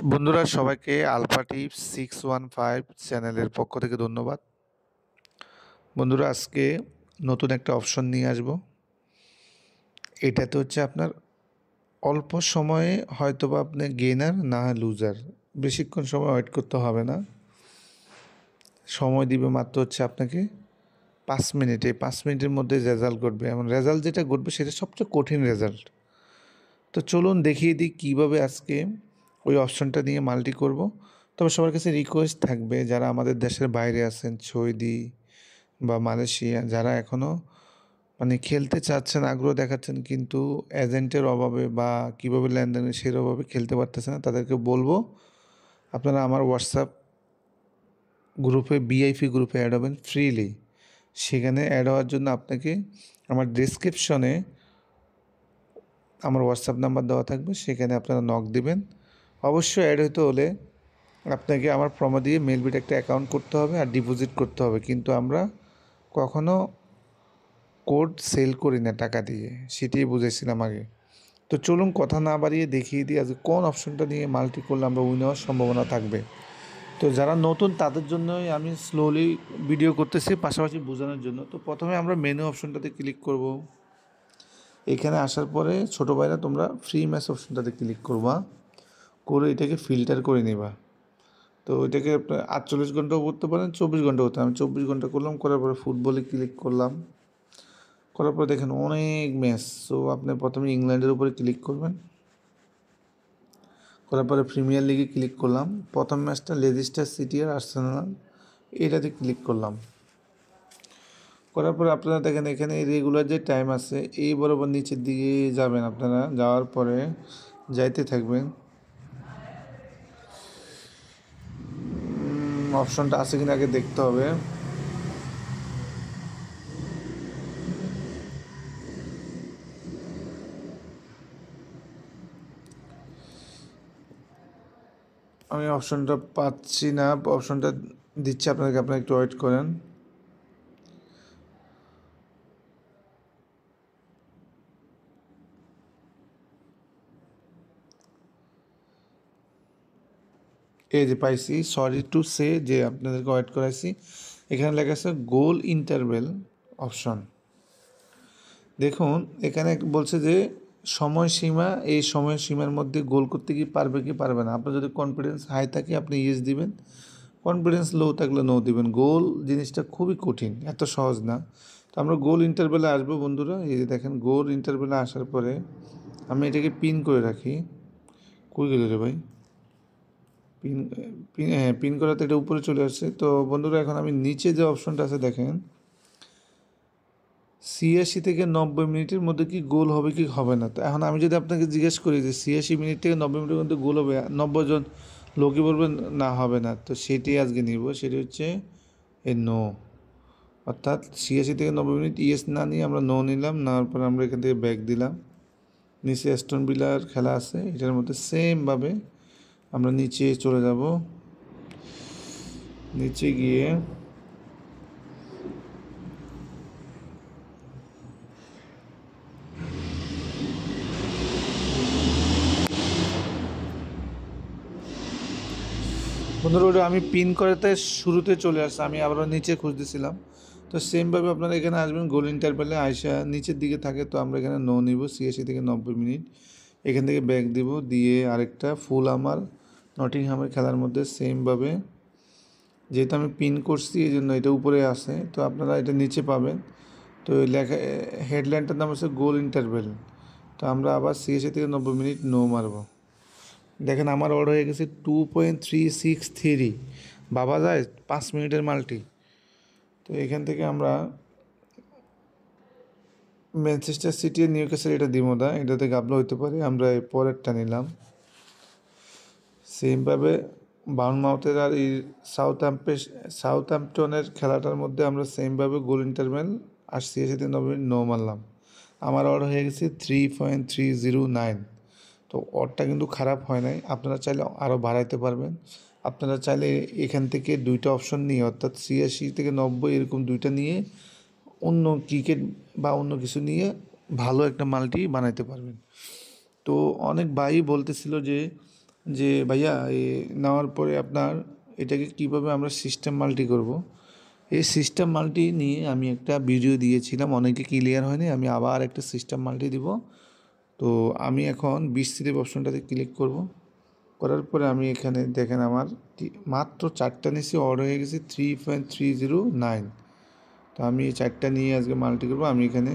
বন্ধুরা সবাইকে alpha tips 615 চ্যানেলের পক্ষ থেকে ধন্যবাদ। বন্ধুরা আজকে নতুন একটা অপশন নিয়ে আসব। এটাতে হচ্ছে আপনার অল্প সময়ে হয়তোবা আপনি গেইনার না লুজার, বেশিক্ষণ সময় ওয়েট করতে হবে না। সময় দিবে মাত্র হচ্ছে আপনাকে 5 মিনিটে। 5 মিনিটের মধ্যে রেজাল্ট ঘটবে, এমন রেজাল্ট যেটা ঘটবে সেটা সবচেয়ে কঠিন রেজাল্ট। তো চলুন দেখিয়ে দিই কীভাবে আজকে ওই অপশনটা নিয়ে মাল্টি করব। তবে সবার কাছে রিকোয়েস্ট থাকবে, যারা আমাদের দেশের বাইরে আছেন, সৌদি বা মালয়েশিয়া, যারা এখনও খেলতে চাচ্ছেন, আগ্রহ দেখাচ্ছেন, কিন্তু এজেন্টের অভাবে বা কীভাবে লেনদেনের সেই অভাবে খেলতে পারতেছে না, তাদেরকে বলবো আপনারা আমার হোয়াটসঅ্যাপ গ্রুপে, বিআইপি গ্রুপে অ্যাড হবেন ফ্রিলি। সেখানে অ্যাড হওয়ার জন্য আপনাকে আমার ডিসক্রিপশনে আমার হোয়াটসঅ্যাপ নাম্বার দেওয়া থাকবে, সেখানে আপনারা নক দিবেন। অবশ্যই অ্যাড হতে হলে আপনাকে আমার প্রমো দিয়ে মেলবিট একটা অ্যাকাউন্ট করতে হবে আর ডিপোজিট করতে হবে, কিন্তু আমরা কখনো কোড সেল করি না টাকা দিয়ে, সেটাই বুঝেছিলাম আগে। তো চলুন কথা না বাড়িয়ে দেখিয়ে দিই আজকে কোন অপশনটা নিয়ে মাল্টি করলে আমরা উইন হওয়ার সম্ভাবনা থাকবে। তো যারা নতুন তাদের জন্যই আমি স্লোলি ভিডিও করতেছি, পাশাপাশি বোঝানোর জন্য। তো প্রথমে আমরা মেনু অপশনটাতে ক্লিক করব। এখানে আসার পরে ছোটো ভাইরা তোমরা ফ্রি ম্যাচ অপশনটাতে ক্লিক করবা, করে এটাকে ফিল্টার করে নেবা। তো এটাকে আপনার 48 ঘন্টাও করতে পারেন, 24 ঘন্টা করতে। আমি 24 ঘন্টা করলাম, করার পরে ফুটবলে ক্লিক করলাম। করার পরে দেখেন অনেক ম্যাচ। সো আপনি প্রথমে ইংল্যান্ডের উপরে ক্লিক করবেন, করার পরে প্রিমিয়ার লিগে ক্লিক করলাম। প্রথম ম্যাচটা লেজিস্টার সিটি আর আর্সেনাল, এটাতে ক্লিক করলাম। করার পরে আপনারা দেখেন এখানে রেগুলার যে টাইম আছে এই বরাবর নিচের দিকে যাবেন। আপনারা যাওয়ার পরে যাইতে থাকবেন, অপশনটা আছে কিনা আগে দেখতে হবে। আমি অপশনটা পাচ্ছি না, অপশনটা দিচ্ছি আপনাদেরকে, আপনারা একটু ওয়েট করেন। এই যে পাইছি, সরি টু সে যে আপনাদেরকে ওয়েট করাইছি। এখানে লেখা আছে গোল ইন্টারভেল অপশন। দেখুন এখানে বলছে যে সময়সীমা, এই সময়সীমার মধ্যে গোল করতে কি পারবে না। আপনার যদি কনফিডেন্স হাই থাকে আপনি ইয়েস দিবেন, কনফিডেন্স লো থাকলে নো দিবেন। গোল জিনিসটা খুবই কঠিন, এত সহজ না। তো আমরা গোল ইন্টারভেলে আসবো বন্ধুরা। এই যে দেখেন গোল ইন্টারভেলে আসার পরে আমি এটাকে পিন করে রাখি। কই গেল রে ভাই? পিন পিন হ্যাঁ, পিন করাতে এটা উপরে চলে আসছে। তো বন্ধুরা এখন আমি নিচে যে অপশনটা আছে দেখেন, ৮৬ থেকে ৯০ মিনিটের মধ্যে কি গোল হবে কি হবে না। তো এখন আমি যদি আপনাকে জিজ্ঞেস করি যে ৮৬ মিনিট থেকে ৯০ মিনিটের মধ্যে গোল হবে, ৯০ জন লোকই বলবেন না হবে না। তো সেটাই আজকে নিব, সেটি হচ্ছে এ নো। অর্থাৎ ৮৬ থেকে ৯০ মিনিট ইয়েস না নিয়ে আমরা নো নিলাম, নেওয়ার পরে আমরা এখান থেকে ব্যাক দিলাম। নিচে অ্যাস্টন ভিলার খেলা আছে, এটার মধ্যে সেমভাবে আমরা নিচে চলে যাব। নিচে গিয়ে বন্ধুরা ওটা আমি পিন করাতে শুরুতে চলে আসছে, আমি আবারও নিচে খুঁজতেছিলাম। তো সেমভাবে আপনারা এখানে আসবেন, গোল ইন্টারভেলে আইসা নিচের দিকে থাকে। তো আমরা এখানে নো নিব ৮৬ থেকে ৯০ মিনিট। এখান থেকে ব্যাক দিব, দিয়ে আরেকটা ফুল আমার নটিংহামের খেলার মধ্যে সেমভাবে, যেহেতু আমি পিন করছি এই জন্য এটা উপরে আসে, তো আপনারা এটা নিচে পাবেন। তো লেখা হেডলাইনটার নাম হচ্ছে গোল ইন্টারভেল। তো আমরা আবার ৮৬ থেকে ৯০ মিনিট নো মারব। দেখেন আমার অর্ডার হয়ে গেছে 2.363। ভাবা যায় 5 মিনিটের মাল্টি। তো এখান থেকে আমরা ম্যানচেস্টার সিটি আর নিউক্যাসল এটা দিব না, এটাতে গাবলা হইতে পারে। আমরা এই পরেরটা নিলাম। সেমভাবে বার্নমাউথের আর এই সাউথহ্যাম্পটনের খেলাটার মধ্যে আমরা সেমভাবে গোল ইন্টারভেল আর ৮৬ থেকে ৯০ মিনিট নো মারলাম। আমার অর্ডার হয়ে গেছে 3.309। তো অডটা কিন্তু খারাপ হয় নাই, আপনারা চাইলে আরও বাড়াইতে পারবেন। আপনারা চাইলে এখান থেকে দুইটা অপশন নিয়ে, অর্থাৎ ৮৬ থেকে ৯০ এরকম দুইটা নিয়ে অন্য ক্রিকেট বা অন্য কিছু নিয়ে ভালো একটা মাল্টি বানাইতে পারবেন। তো অনেক ভাই বলতেছিল যে যে ভাইয়া নেওয়ার পরে আপনার এটাকে কিভাবে আমরা সিস্টেম মাল্টি করব। এই সিস্টেম মাল্টি নিয়ে আমি একটা ভিডিও দিয়েছিলাম, অনেকে ক্লিয়ার হয়নি, আমি আবার একটা সিস্টেম মাল্টি দিব। তো আমি এখন 20 স্লিপ অপশনটাতে ক্লিক করব। করার পরে আমি এখানে দেখেন আমার মাত্র 4টা নিচে অর্ডার হয়ে গেছে 3.309। তো আমি এই 4টা নিয়ে আজকে মাল্টি করবো। আমি এখানে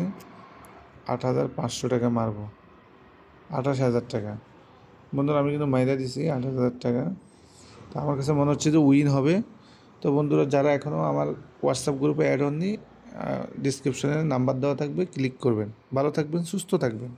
8,500 টাকা মারবো, 28,000 টাকা। বন্ধুরা আমি কিন্তু মাইরা দিছি 28,000 টাকা। তো আমার কাছে মনে হচ্ছে যে উইন হবে। তো বন্ধুরা যারা এখনও আমার হোয়াটসঅ্যাপ গ্রুপে অ্যাড হননি, ডিসক্রিপশনে নাম্বার দেওয়া থাকবে, ক্লিক করবেন। ভালো থাকবেন, সুস্থ থাকবেন।